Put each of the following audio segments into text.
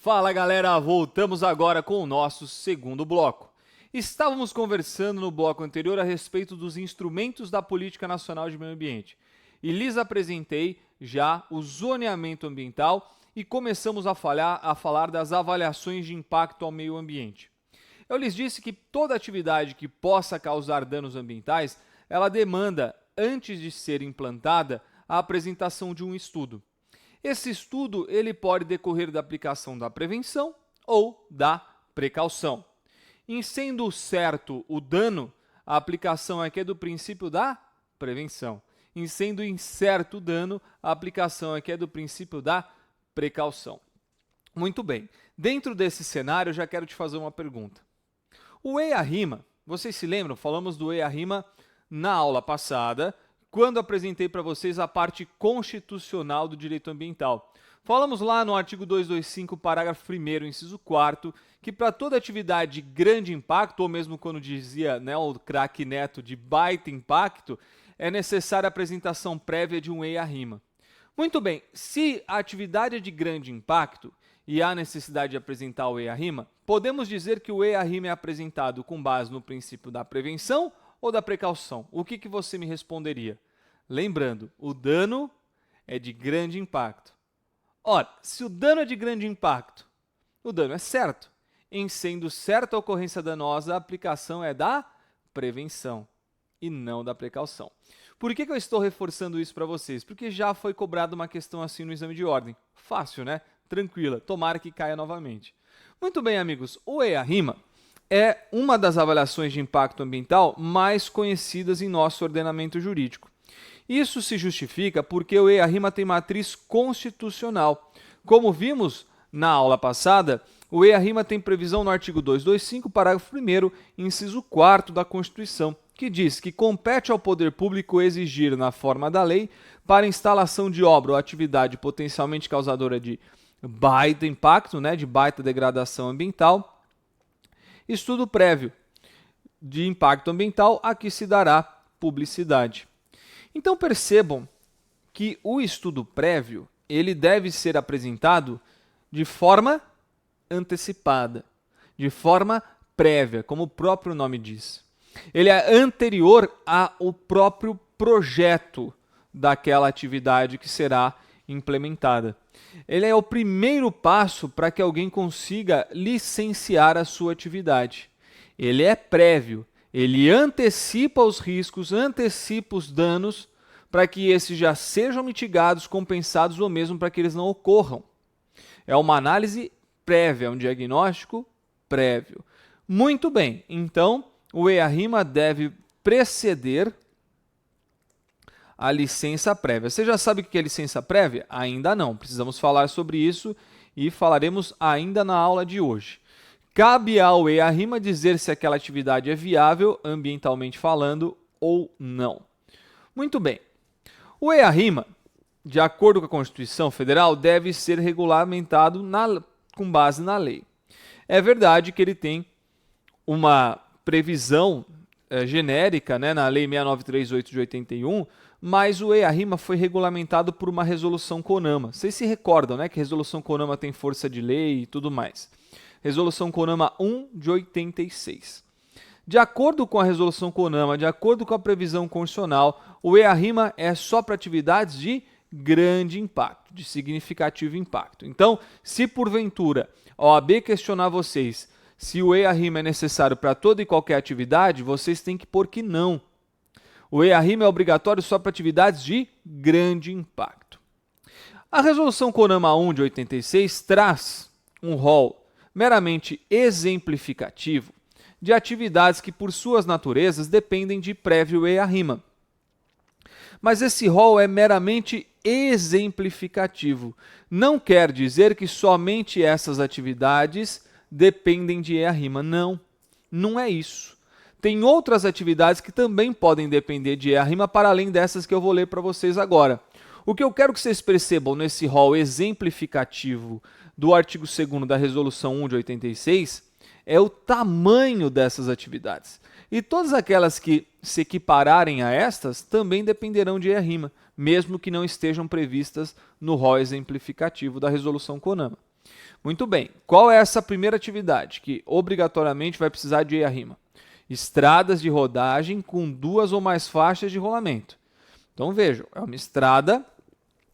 Fala galera, voltamos agora com o nosso segundo bloco. Estávamos conversando no bloco anterior a respeito dos instrumentos da Política Nacional de Meio Ambiente e lhes apresentei já o zoneamento ambiental e começamos a falar das avaliações de impacto ao meio ambiente. Eu lhes disse que toda atividade que possa causar danos ambientais, ela demanda, antes de ser implantada, a apresentação de um estudo. Esse estudo ele pode decorrer da aplicação da prevenção ou da precaução. Em sendo certo o dano, a aplicação aqui é do princípio da prevenção. Em sendo incerto o dano, a aplicação aqui é do princípio da precaução. Muito bem. Dentro desse cenário, eu já quero te fazer uma pergunta. O EIA-RIMA, vocês se lembram? Falamos do EIA-RIMA na aula passada, quando apresentei para vocês a parte constitucional do direito ambiental. Falamos lá no artigo 225, parágrafo 1º, inciso 4º, que para toda atividade de grande impacto, ou mesmo quando dizia o craque Neto de baita impacto, é necessária a apresentação prévia de um EIA-RIMA. Muito bem, se a atividade é de grande impacto e há necessidade de apresentar o EIA-RIMA, podemos dizer que o EIA-RIMA é apresentado com base no princípio da prevenção ou da precaução? O que você me responderia? Lembrando, o dano é de grande impacto. Ora, se o dano é de grande impacto, o dano é certo. Em sendo certa a ocorrência danosa, a aplicação é da prevenção e não da precaução. Por que eu estou reforçando isso para vocês? Porque já foi cobrada uma questão assim no exame de ordem. Fácil, né? Tranquila. Tomara que caia novamente. Muito bem, amigos. O EIA-RIMA é uma das avaliações de impacto ambiental mais conhecidas em nosso ordenamento jurídico. Isso se justifica porque o EIA-RIMA tem matriz constitucional. Como vimos na aula passada, o EIA-RIMA tem previsão no artigo 225, parágrafo 1º, inciso 4º da Constituição, que diz que compete ao poder público exigir, na forma da lei, para instalação de obra ou atividade potencialmente causadora de baita impacto, de baita degradação ambiental, estudo prévio de impacto ambiental a que se dará publicidade. Então percebam que o estudo prévio ele deve ser apresentado de forma antecipada, de forma prévia, como o próprio nome diz. Ele é anterior ao próprio projeto daquela atividade que será implementada. Ele é o primeiro passo para que alguém consiga licenciar a sua atividade. Ele é prévio, ele antecipa os riscos, antecipa os danos para que esses já sejam mitigados, compensados ou mesmo para que eles não ocorram. É uma análise prévia, um diagnóstico prévio. Muito bem, então o EIA-RIMA deve preceder a licença prévia. Você já sabe o que é licença prévia? Ainda não. Precisamos falar sobre isso e falaremos ainda na aula de hoje. Cabe ao EIA-RIMA dizer se aquela atividade é viável, ambientalmente falando, ou não. Muito bem. O EIA-RIMA, de acordo com a Constituição Federal, deve ser regulamentado com base na lei. É verdade que ele tem uma previsão genérica na Lei 6938 de 81, mas o EIA-RIMA foi regulamentado por uma resolução CONAMA. Vocês se recordam, que a resolução CONAMA tem força de lei e tudo mais. Resolução CONAMA 1 de 86. De acordo com a resolução CONAMA, de acordo com a previsão constitucional, o EIA-RIMA é só para atividades de grande impacto, de significativo impacto. Então, se porventura a OAB questionar vocês se o EIA-RIMA é necessário para toda e qualquer atividade, vocês têm que pôr que não. O EIA-RIMA é obrigatório só para atividades de grande impacto. A resolução CONAMA 1 de 86 traz um rol meramente exemplificativo de atividades que, por suas naturezas, dependem de prévio EIA-RIMA. Mas esse rol é meramente exemplificativo. Não quer dizer que somente essas atividades dependem de EIA-RIMA. Não, não é isso. Tem outras atividades que também podem depender de EIA-RIMA, para além dessas que eu vou ler para vocês agora. O que eu quero que vocês percebam nesse rol exemplificativo do artigo 2º da Resolução 1 de 86 é o tamanho dessas atividades. E todas aquelas que se equipararem a estas também dependerão de EIA-RIMA, mesmo que não estejam previstas no rol exemplificativo da Resolução CONAMA. Muito bem. Qual é essa primeira atividade que obrigatoriamente vai precisar de EIA-RIMA? Estradas de rodagem com 2 ou mais faixas de rolamento. Então vejam, é uma estrada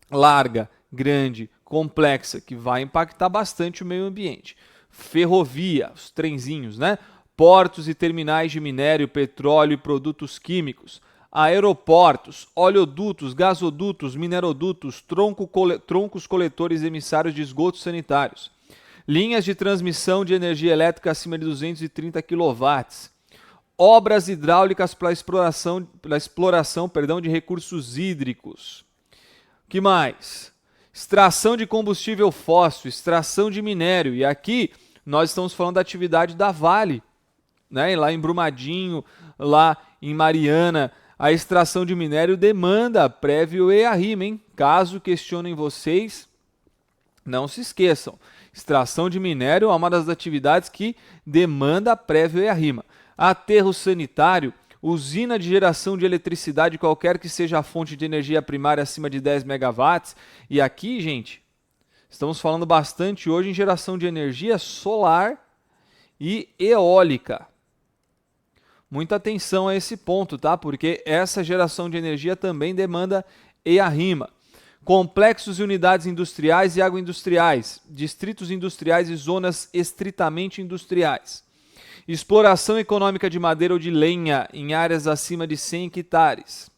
larga, grande, complexa, que vai impactar bastante o meio ambiente. Ferrovia, os trenzinhos, né? Portos e terminais de minério, petróleo e produtos químicos. Aeroportos, oleodutos, gasodutos, minerodutos, troncos coletores emissários de esgotos sanitários. Linhas de transmissão de energia elétrica acima de 230 kW. Obras hidráulicas para exploração de recursos hídricos. Que mais? Extração de combustível fóssil, extração de minério. E aqui nós estamos falando da atividade da Vale, né? Lá em Brumadinho, lá em Mariana, a extração de minério demanda prévio EIA-RIMA, hein? Caso questionem vocês, não se esqueçam. Extração de minério é uma das atividades que demanda prévio EIA-RIMA. Aterro sanitário, usina de geração de eletricidade, qualquer que seja a fonte de energia primária acima de 10 megawatts. E aqui, gente, estamos falando bastante hoje em geração de energia solar e eólica. Muita atenção a esse ponto, tá? Porque essa geração de energia também demanda EIA-RIMA. Complexos e unidades industriais e agroindustriais, distritos industriais e zonas estritamente industriais. Exploração econômica de madeira ou de lenha em áreas acima de 100 hectares.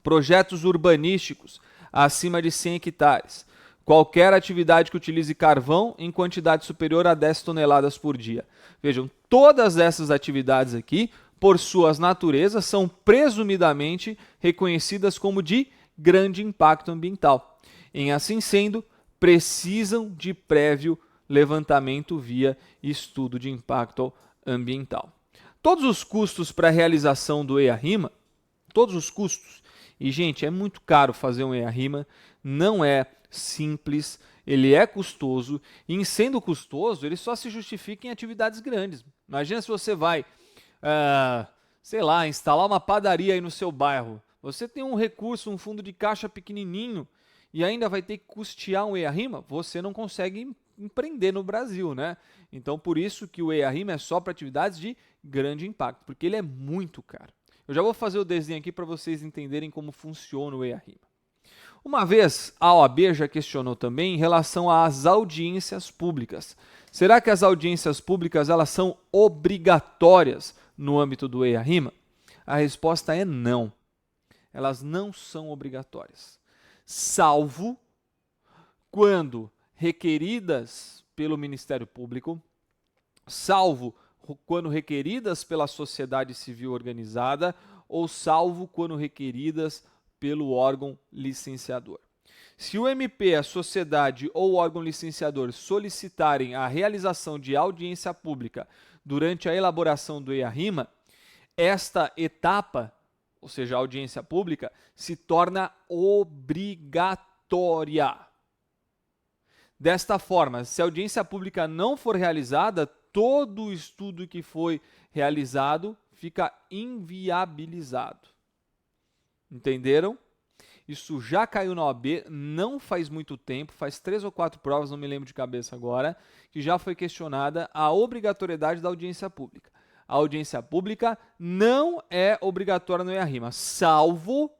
Projetos urbanísticos acima de 100 hectares. Qualquer atividade que utilize carvão em quantidade superior a 10 toneladas por dia. Vejam, todas essas atividades aqui, por suas naturezas, são presumidamente reconhecidas como de grande impacto ambiental. Em assim sendo, precisam de prévio levantamento via estudo de impacto ambiental. Todos os custos para a realização do EIA-RIMA, todos os custos, e gente, é muito caro fazer um EIA-RIMA, não é simples, ele é custoso, e em sendo custoso, ele só se justifica em atividades grandes. Imagina se você vai, sei lá, instalar uma padaria aí no seu bairro. Você tem um recurso, um fundo de caixa pequenininho, e ainda vai ter que custear um EIA-RIMA, você não consegue empreender no Brasil, né? Então, por isso que o EIA-RIMA é só para atividades de grande impacto, porque ele é muito caro. Eu já vou fazer o desenho aqui para vocês entenderem como funciona o EIA-RIMA. Uma vez, a OAB já questionou também em relação às audiências públicas. Será que as audiências públicas elas são obrigatórias no âmbito do EIA-RIMA? A resposta é não. Elas não são obrigatórias, salvo quando requeridas pelo Ministério Público, salvo quando requeridas pela sociedade civil organizada ou salvo quando requeridas pelo órgão licenciador. Se o MP, a sociedade ou o órgão licenciador solicitarem a realização de audiência pública durante a elaboração do EIA-RIMA, esta etapa, ou seja, a audiência pública, se torna obrigatória. Desta forma, se a audiência pública não for realizada, todo o estudo que foi realizado fica inviabilizado. Entenderam? Isso já caiu na OAB, não faz muito tempo, faz 3 ou 4 provas, não me lembro de cabeça agora, que já foi questionada a obrigatoriedade da audiência pública. A audiência pública não é obrigatória no EIA-RIMA, salvo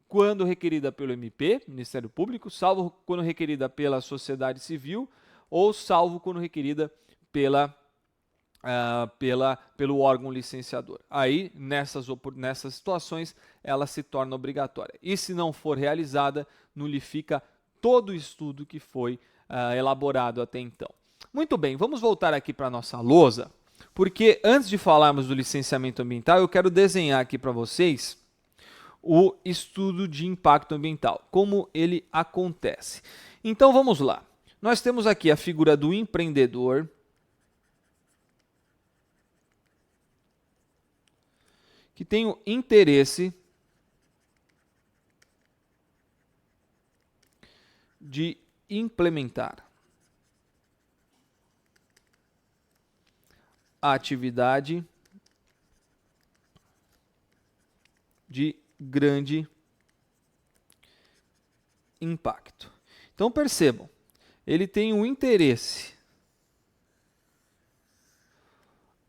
quando requerida pelo MP, Ministério Público, salvo quando requerida pela sociedade civil ou salvo quando requerida pelo órgão licenciador. Aí, nessas situações, ela se torna obrigatória. E se não for realizada, nulifica todo o estudo que foi elaborado até então. Muito bem, vamos voltar aqui para a nossa lousa, porque antes de falarmos do licenciamento ambiental, eu quero desenhar aqui para vocês o estudo de impacto ambiental, como ele acontece. Então, vamos lá. Nós temos aqui a figura do empreendedor, que tem o interesse de implementar a atividade de grande impacto. Então percebam, ele tem um interesse.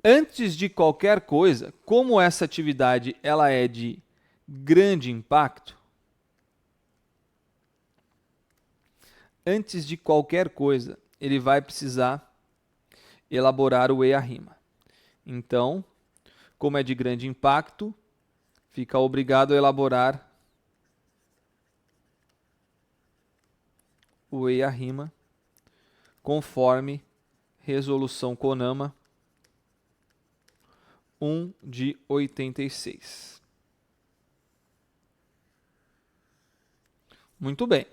Antes de qualquer coisa, como essa atividade ela é de grande impacto, antes de qualquer coisa, ele vai precisar elaborar o EIA-RIMA. Então, como é de grande impacto, fica obrigado a elaborar o EIA-RIMA conforme Resolução CONAMA 1 de 86. Muito bem.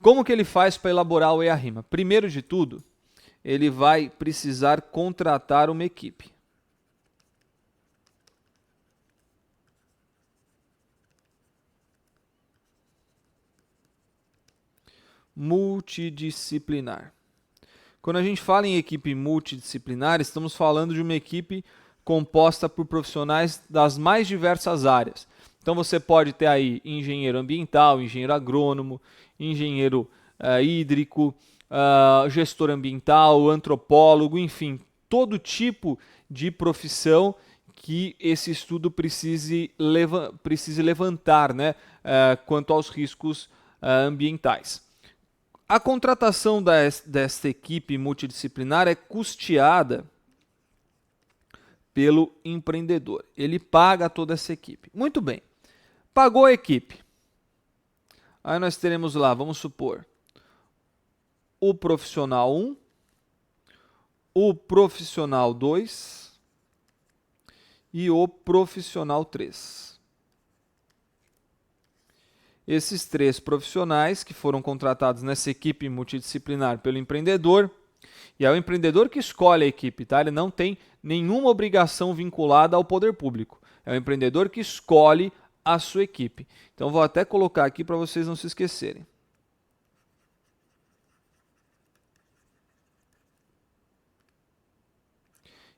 Como que ele faz para elaborar o EIA-RIMA? Primeiro de tudo, ele vai precisar contratar uma equipe. Multidisciplinar. Quando a gente fala em equipe multidisciplinar, estamos falando de uma equipe composta por profissionais das mais diversas áreas. Então você pode ter aí engenheiro ambiental, engenheiro agrônomo, engenheiro hídrico, gestor ambiental, antropólogo, enfim, todo tipo de profissão que esse estudo precise levantar, né, quanto aos riscos ambientais. A contratação desta equipe multidisciplinar é custeada pelo empreendedor. Ele paga toda essa equipe. Muito bem. Pagou a equipe. Aí nós teremos lá, vamos supor, o profissional 1, o profissional 2 e o profissional 3. Esses 3 profissionais que foram contratados nessa equipe multidisciplinar pelo empreendedor, e é o empreendedor que escolhe a equipe, tá? Ele não tem nenhuma obrigação vinculada ao poder público. É o empreendedor que escolhe a sua equipe. Então vou até colocar aqui para vocês não se esquecerem.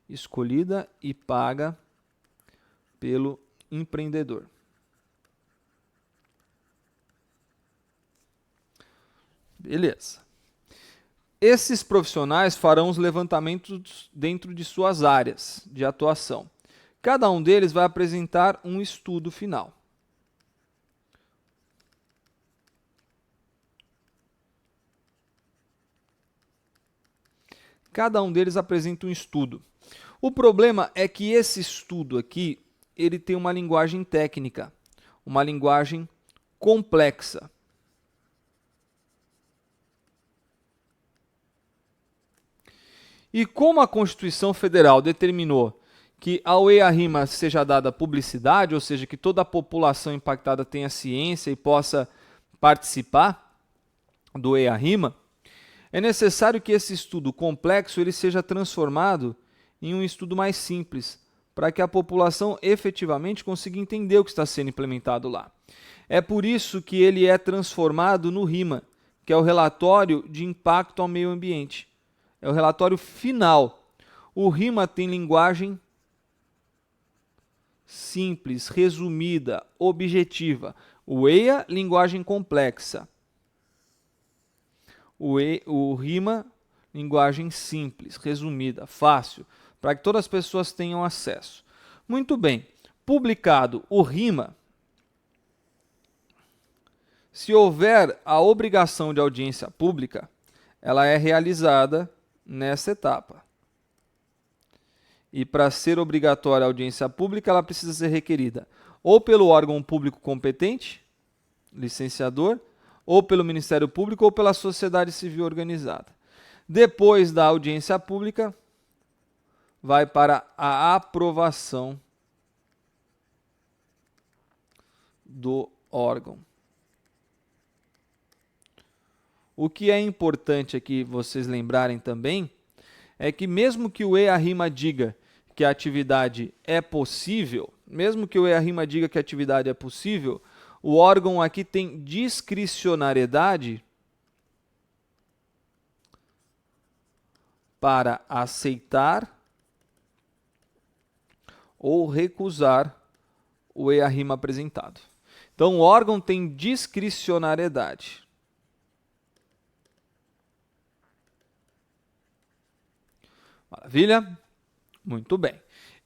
Escolhida e paga pelo empreendedor. Beleza. Esses profissionais farão os levantamentos dentro de suas áreas de atuação. Cada um deles vai apresentar um estudo final. Cada um deles apresenta um estudo. O problema é que esse estudo aqui, ele tem uma linguagem técnica, uma linguagem complexa. E como a Constituição Federal determinou que ao EIA-RIMA seja dada publicidade, ou seja, que toda a população impactada tenha ciência e possa participar do EIA-RIMA, é necessário que esse estudo complexo ele seja transformado em um estudo mais simples, para que a população efetivamente consiga entender o que está sendo implementado lá. É por isso que ele é transformado no RIMA, que é o Relatório de Impacto ao Meio Ambiente. É o relatório final. O RIMA tem linguagem simples, resumida, objetiva. O EIA, linguagem complexa. O RIMA, linguagem simples, resumida, fácil, para que todas as pessoas tenham acesso. Muito bem. Publicado o RIMA, se houver a obrigação de audiência pública, ela é realizada nessa etapa. E para ser obrigatória a audiência pública, ela precisa ser requerida ou pelo órgão público competente, licenciador, ou pelo Ministério Público ou pela sociedade civil organizada. Depois da audiência pública, vai para a aprovação do órgão. O que é importante aqui vocês lembrarem também é que mesmo que o EIA-RIMA diga que a atividade é possível, o órgão aqui tem discricionariedade para aceitar ou recusar o EIA-RIMA apresentado. Então, o órgão tem discricionariedade. Maravilha? Muito bem.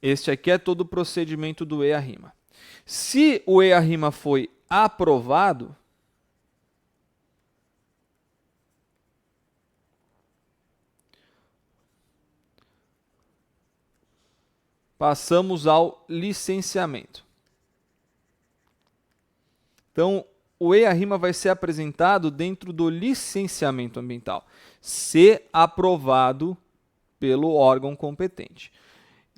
Este aqui é todo o procedimento do EA-RIMA. Se o EA-RIMA foi aprovado, passamos ao licenciamento. Então, o EA-RIMA vai ser apresentado dentro do licenciamento ambiental, se aprovado pelo órgão competente.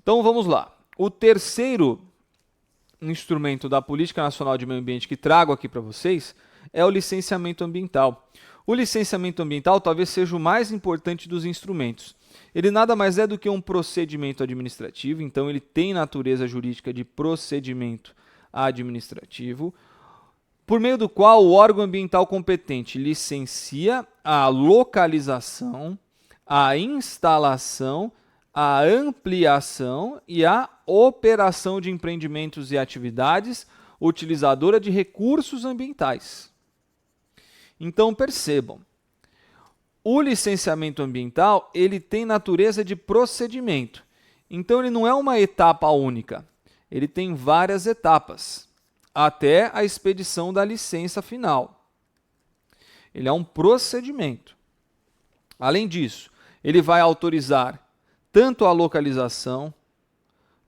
Então, vamos lá. O terceiro instrumento da Política Nacional de Meio Ambiente que trago aqui para vocês é o licenciamento ambiental. O licenciamento ambiental talvez seja o mais importante dos instrumentos. Ele nada mais é do que um procedimento administrativo, então ele tem natureza jurídica de procedimento administrativo, por meio do qual o órgão ambiental competente licencia a localização, a instalação, a ampliação e a operação de empreendimentos e atividades utilizadora de recursos ambientais. Então, percebam, o licenciamento ambiental ele tem natureza de procedimento. Então, ele não é uma etapa única, ele tem várias etapas, até a expedição da licença final. Ele é um procedimento. Além disso, ele vai autorizar tanto a localização,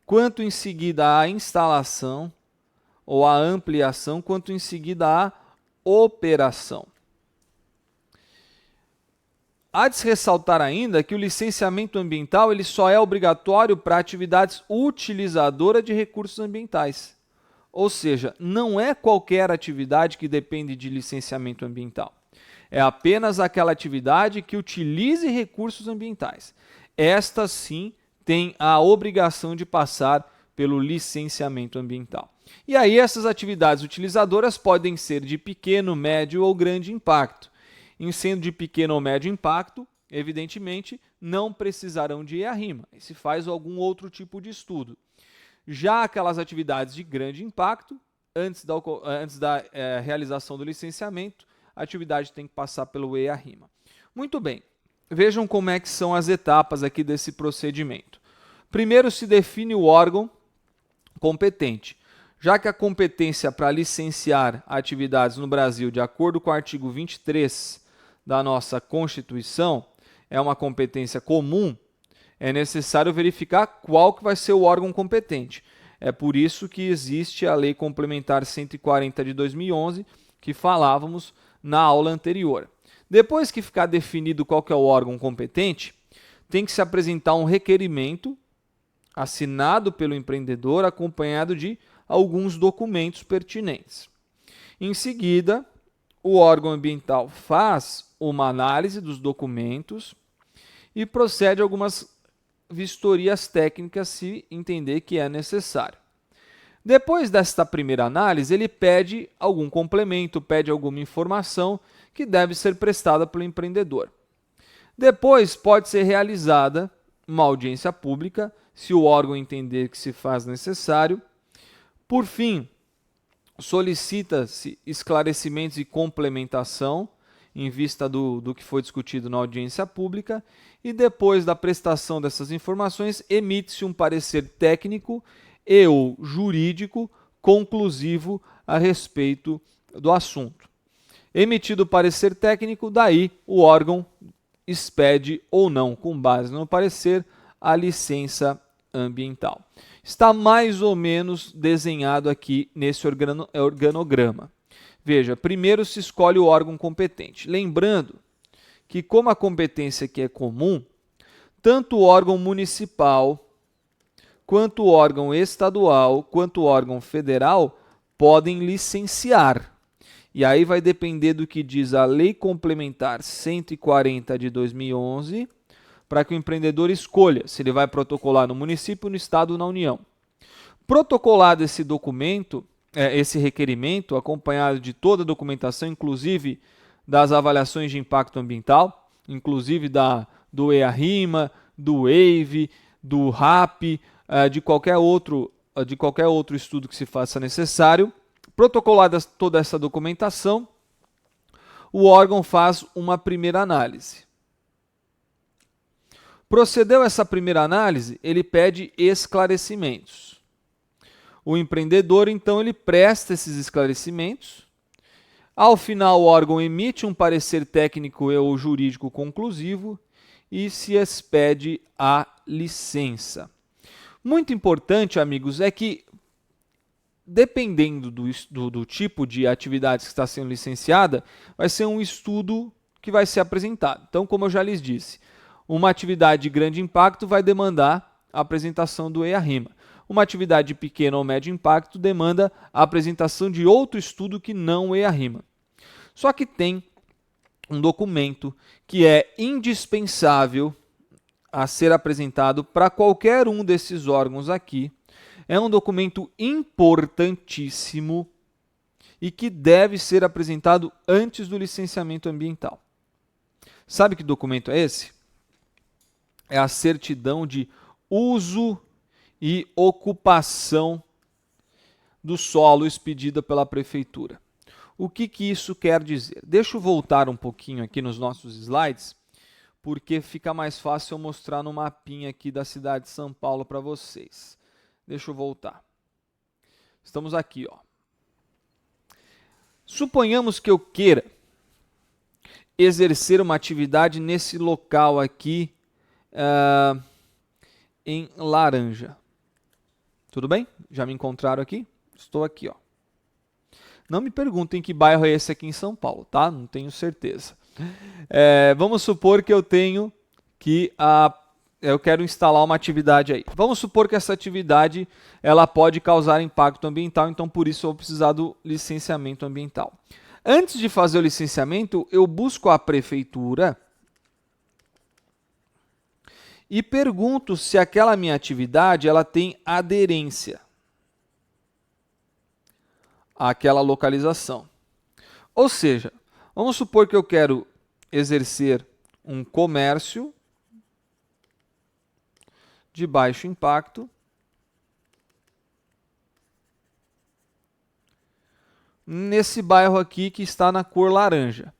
quanto em seguida a instalação, ou a ampliação, quanto em seguida a operação. Há de se ressaltar ainda que o licenciamento ambiental ele só é obrigatório para atividades utilizadoras de recursos ambientais. Ou seja, não é qualquer atividade que depende de licenciamento ambiental. É apenas aquela atividade que utilize recursos ambientais. Esta sim tem a obrigação de passar pelo licenciamento ambiental. E aí essas atividades utilizadoras podem ser de pequeno, médio ou grande impacto. Em sendo de pequeno ou médio impacto, evidentemente, não precisarão de EA-RIMA. E se faz algum outro tipo de estudo. Já aquelas atividades de grande impacto, antes da realização do licenciamento, a atividade tem que passar pelo EA-RIMA. Muito bem, vejam como é que são as etapas aqui desse procedimento. Primeiro se define o órgão competente. Já que a competência para licenciar atividades no Brasil, de acordo com o artigo 23 da nossa Constituição, é uma competência comum, é necessário verificar qual que vai ser o órgão competente. É por isso que existe a Lei Complementar 140 de 2011, que falávamos na aula anterior. Depois que ficar definido qual que é o órgão competente, tem que se apresentar um requerimento assinado pelo empreendedor, acompanhado de alguns documentos pertinentes. Em seguida, o órgão ambiental faz uma análise dos documentos e procede a algumas vistorias técnicas se entender que é necessário. Depois desta primeira análise, ele pede algum complemento, pede alguma informação que deve ser prestada pelo empreendedor. Depois pode ser realizada uma audiência pública, se o órgão entender que se faz necessário. Por fim, solicita-se esclarecimentos e complementação em vista do que foi discutido na audiência pública e depois da prestação dessas informações, emite-se um parecer técnico e ou jurídico conclusivo a respeito do assunto. Emitido o parecer técnico, daí o órgão expede ou não, com base no parecer, a licença ambiental. Está mais ou menos desenhado aqui nesse organograma. Veja, primeiro se escolhe o órgão competente. Lembrando que, como a competência aqui é comum, tanto o órgão municipal, quanto o órgão estadual, quanto o órgão federal podem licenciar. E aí vai depender do que diz a Lei Complementar 140 de 2011, para que o empreendedor escolha se ele vai protocolar no município, no estado ou na União. Protocolado esse documento, esse requerimento, acompanhado de toda a documentação, inclusive das avaliações de impacto ambiental, inclusive do EA-RIMA, do WAVE, do RAP, de qualquer outro estudo que se faça necessário. Protocolada toda essa documentação, o órgão faz uma primeira análise. Procedeu essa primeira análise, ele pede esclarecimentos. O empreendedor, então, ele presta esses esclarecimentos. Ao final, o órgão emite um parecer técnico ou jurídico conclusivo e se expede a licença. Muito importante, amigos, é que, dependendo do tipo de atividade que está sendo licenciada, vai ser um estudo que vai ser apresentado. Então, como eu já lhes disse, uma atividade de grande impacto vai demandar a apresentação do EIA-RIMA. Uma atividade de pequeno ou médio impacto demanda a apresentação de outro estudo que não o EIA-RIMA. Só que tem um documento que é indispensável a ser apresentado para qualquer um desses órgãos aqui. É um documento importantíssimo e que deve ser apresentado antes do licenciamento ambiental. Sabe que documento é esse? É a certidão de uso e ocupação do solo expedida pela prefeitura. O que isso quer dizer? Deixa eu voltar um pouquinho aqui nos nossos slides, porque fica mais fácil eu mostrar no mapinha aqui da cidade de São Paulo para vocês. Deixa eu voltar. Estamos aqui, ó. Suponhamos que eu queira exercer uma atividade nesse local aqui, em laranja. Tudo bem? Já me encontraram aqui? Estou aqui, ó. Não me perguntem que bairro é esse aqui em São Paulo, tá? Não tenho certeza. Vamos supor que eu tenho que eu quero instalar uma atividade aí. Vamos supor que essa atividade ela pode causar impacto ambiental, então por isso eu vou precisar do licenciamento ambiental. Antes de fazer o licenciamento, eu busco a prefeitura e pergunto se aquela minha atividade ela tem aderência àquela localização. Ou seja, vamos supor que eu quero exercer um comércio de baixo impacto nesse bairro aqui que está na cor laranja.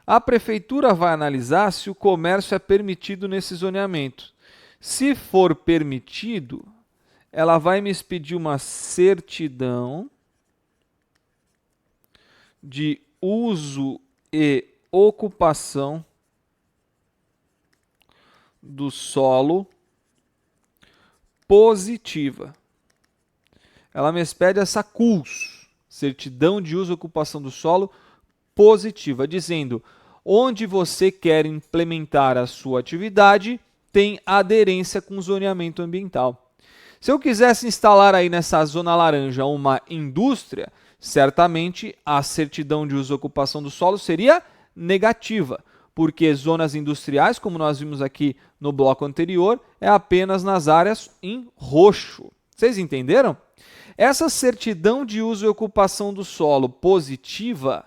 A prefeitura vai analisar se o comércio é permitido nesse zoneamento. Se for permitido, ela vai me expedir uma certidão de uso e ocupação do solo positiva. Ela me expede essa CUS, certidão de uso e ocupação do solo positiva, dizendo onde você quer implementar a sua atividade tem aderência com o zoneamento ambiental. Se eu quisesse instalar aí nessa zona laranja uma indústria, certamente a certidão de uso e ocupação do solo seria negativa, porque zonas industriais, como nós vimos aqui no bloco anterior, é apenas nas áreas em roxo. Vocês entenderam? Essa certidão de uso e ocupação do solo positiva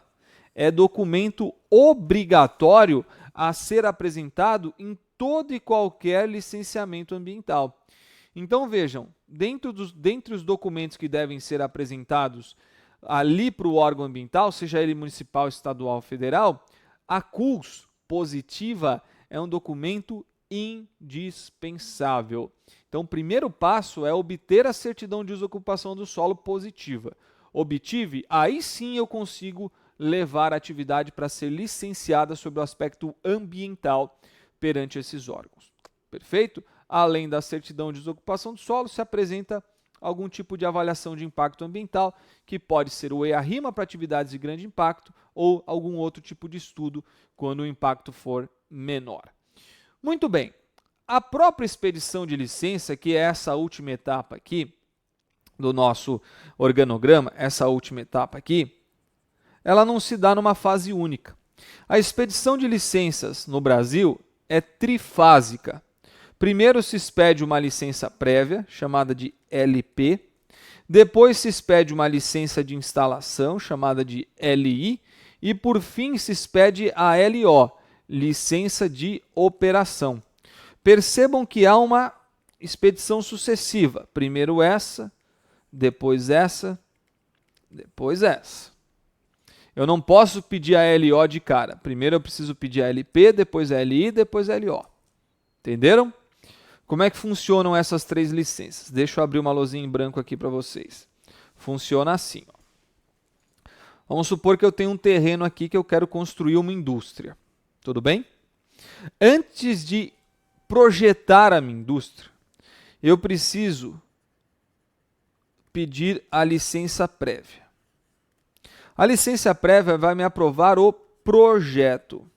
é documento obrigatório a ser apresentado em todo e qualquer licenciamento ambiental. Então vejam, dentre os documentos que devem ser apresentados ali para o órgão ambiental, seja ele municipal, estadual ou federal, a CUS positiva é um documento indispensável. Então, o primeiro passo é obter a certidão de uso e ocupação do solo positiva. Obtive, aí sim eu consigo levar a atividade para ser licenciada sob o aspecto ambiental perante esses órgãos. Perfeito? Além da certidão de desocupação do solo, se apresenta algum tipo de avaliação de impacto ambiental, que pode ser o EIA-RIMA para atividades de grande impacto ou algum outro tipo de estudo quando o impacto for menor. Muito bem. A própria expedição de licença, que é essa última etapa aqui do nosso organograma, essa última etapa aqui, ela não se dá numa fase única. A expedição de licenças no Brasil é trifásica. Primeiro se expede uma licença prévia, chamada de LP. Depois se expede uma licença de instalação, chamada de LI. E, por fim, se expede a LO, licença de operação. Percebam que há uma expedição sucessiva. Primeiro essa, depois essa, depois essa. Eu não posso pedir a LO de cara. Primeiro eu preciso pedir a LP, depois a LI, depois a LO. Entenderam? Como é que funcionam essas 3 licenças? Deixa eu abrir uma luzinha em branco aqui para vocês. Funciona assim. Ó. Vamos supor que eu tenho um terreno aqui que eu quero construir uma indústria. Tudo bem? Antes de projetar a minha indústria, eu preciso pedir a licença prévia. A licença prévia vai me aprovar o projeto.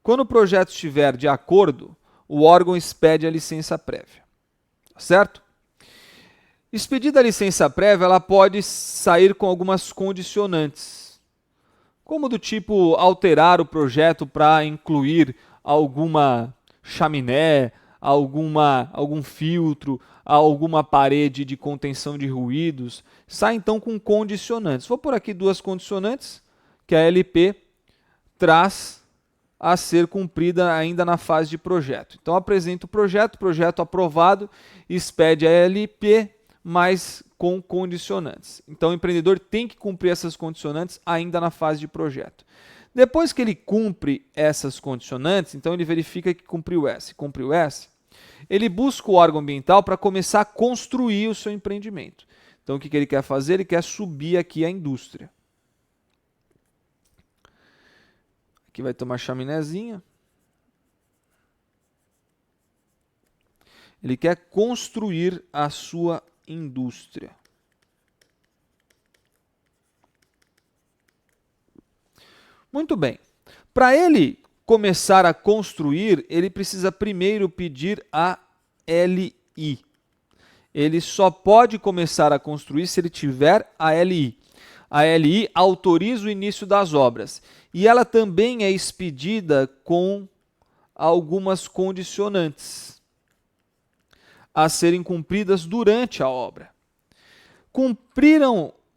Quando o projeto estiver de acordo, o órgão expede a licença prévia. Certo? Expedida a licença prévia, ela pode sair com algumas condicionantes, como do tipo alterar o projeto para incluir alguma chaminé, algum filtro, alguma parede de contenção de ruídos. Sai então com condicionantes. Vou pôr aqui 2 condicionantes que a LP traz a ser cumprida ainda na fase de projeto. Então apresento o projeto aprovado, expede a LP, mas com condicionantes. Então o empreendedor tem que cumprir essas condicionantes ainda na fase de projeto. Depois que ele cumpre essas condicionantes, então ele verifica que cumpriu essa, ele busca o órgão ambiental para começar a construir o seu empreendimento. Então o que ele quer fazer? Ele quer subir aqui a indústria. Aqui vai ter uma chaminézinha. Ele quer construir a sua indústria. Muito bem. Para ele começar a construir, ele precisa primeiro pedir a LI. Ele só pode começar a construir se ele tiver a LI. A LI autoriza o início das obras. E ela também é expedida com algumas condicionantes a serem cumpridas durante a obra.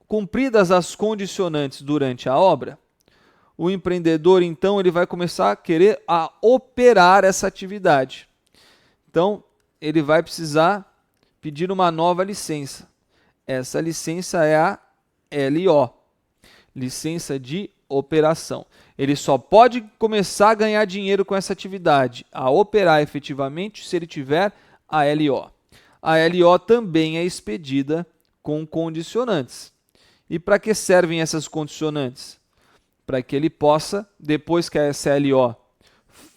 Cumpridas as condicionantes durante a obra, o empreendedor, então, ele vai começar a querer operar essa atividade. Então, ele vai precisar pedir uma nova licença. Essa licença é a LO, licença de operação. Ele só pode começar a ganhar dinheiro com essa atividade, a operar efetivamente, se ele tiver a LO. A LO também é expedida com condicionantes. E para que servem essas condicionantes? Para que ele possa, depois que a SLO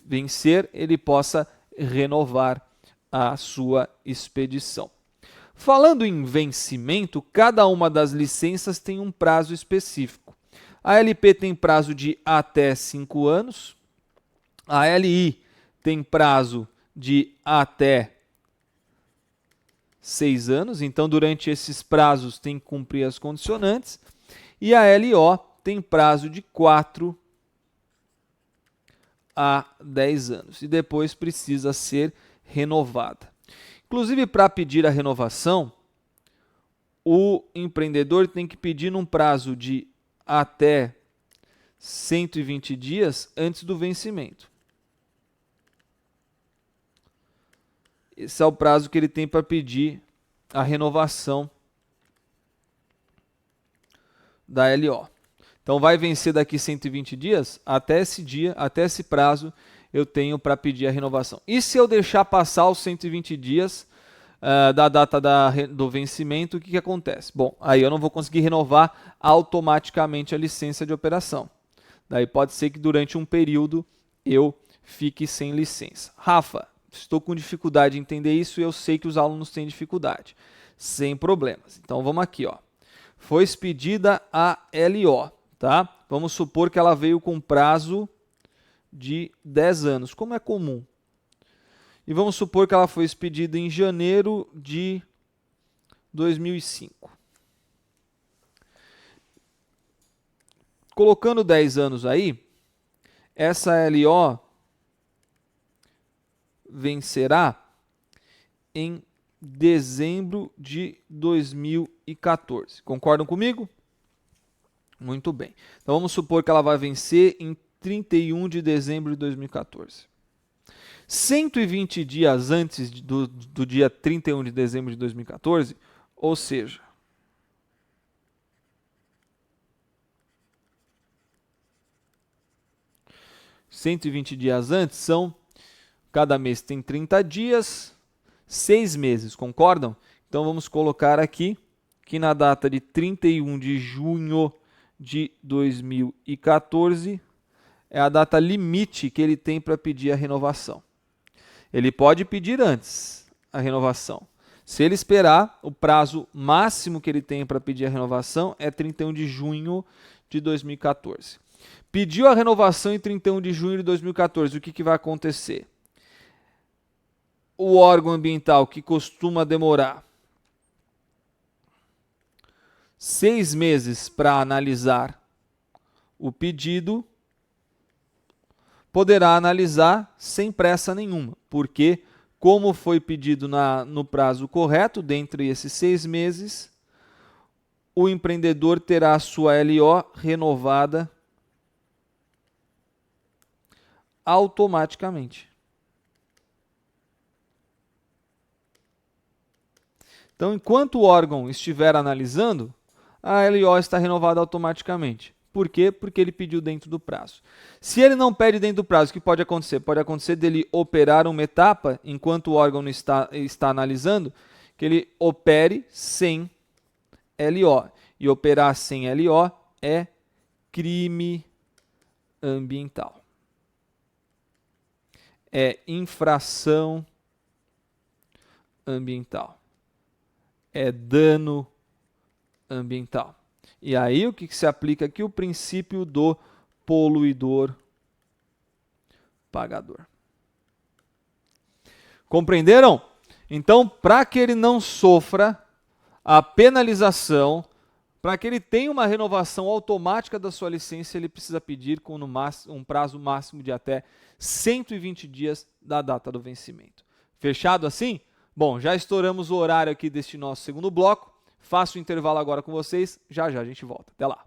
vencer, ele possa renovar a sua expedição. Falando em vencimento, cada uma das licenças tem um prazo específico. A LP tem prazo de até 5 anos, a LI tem prazo de até 6 anos, então durante esses prazos tem que cumprir as condicionantes, e a LO tem prazo de 4 a 10 anos, e depois precisa ser renovada. Inclusive, para pedir a renovação, o empreendedor tem que pedir num prazo de até 120 dias antes do vencimento. Esse é o prazo que ele tem para pedir a renovação da LO. Então vai vencer daqui 120 dias, até esse dia, até esse prazo, eu tenho para pedir a renovação. E se eu deixar passar os 120 dias da data do vencimento, o que acontece? Bom, aí eu não vou conseguir renovar automaticamente a licença de operação. Daí pode ser que durante um período eu fique sem licença. Rafa, estou com dificuldade em entender isso e eu sei que os alunos têm dificuldade. Sem problemas. Então vamos aqui, ó. Foi expedida a LO, tá? Vamos supor que ela veio com prazo de 10 anos, como é comum. E vamos supor que ela foi expedida em janeiro de 2005. Colocando 10 anos aí, essa LO vencerá em dezembro de 2014. Concordam comigo? Muito bem. Então vamos supor que ela vai vencer em 31 de dezembro de 2014. 120 dias antes do dia 31 de dezembro de 2014, ou seja, (120 dias antes são Cada mês tem 30 dias, 6 meses, concordam? Então vamos colocar aqui que na data de 31 de junho de 2014 é a data limite que ele tem para pedir a renovação. Ele pode pedir antes a renovação. Se ele esperar, o prazo máximo que ele tem para pedir a renovação é 31 de junho de 2014. Pediu a renovação em 31 de junho de 2014, o que vai acontecer? O órgão ambiental, que costuma demorar 6 meses para analisar o pedido, poderá analisar sem pressa nenhuma, porque, como foi pedido no prazo correto, dentre esses 6 meses, o empreendedor terá a sua LO renovada automaticamente. Então, enquanto o órgão estiver analisando, a LO está renovada automaticamente. Por quê? Porque ele pediu dentro do prazo. Se ele não pede dentro do prazo, o que pode acontecer? Pode acontecer dele operar uma etapa, enquanto o órgão não está analisando, que ele opere sem LO. E operar sem LO é crime ambiental. É infração ambiental. É dano ambiental. E aí o que se aplica aqui? O princípio do poluidor pagador. Compreenderam? Então, para que ele não sofra a penalização, para que ele tenha uma renovação automática da sua licença, ele precisa pedir com um prazo máximo de até 120 dias da data do vencimento. Fechado assim? Bom, já estouramos o horário aqui deste nosso segundo bloco. Faço o intervalo agora com vocês. Já já a gente volta. Até lá.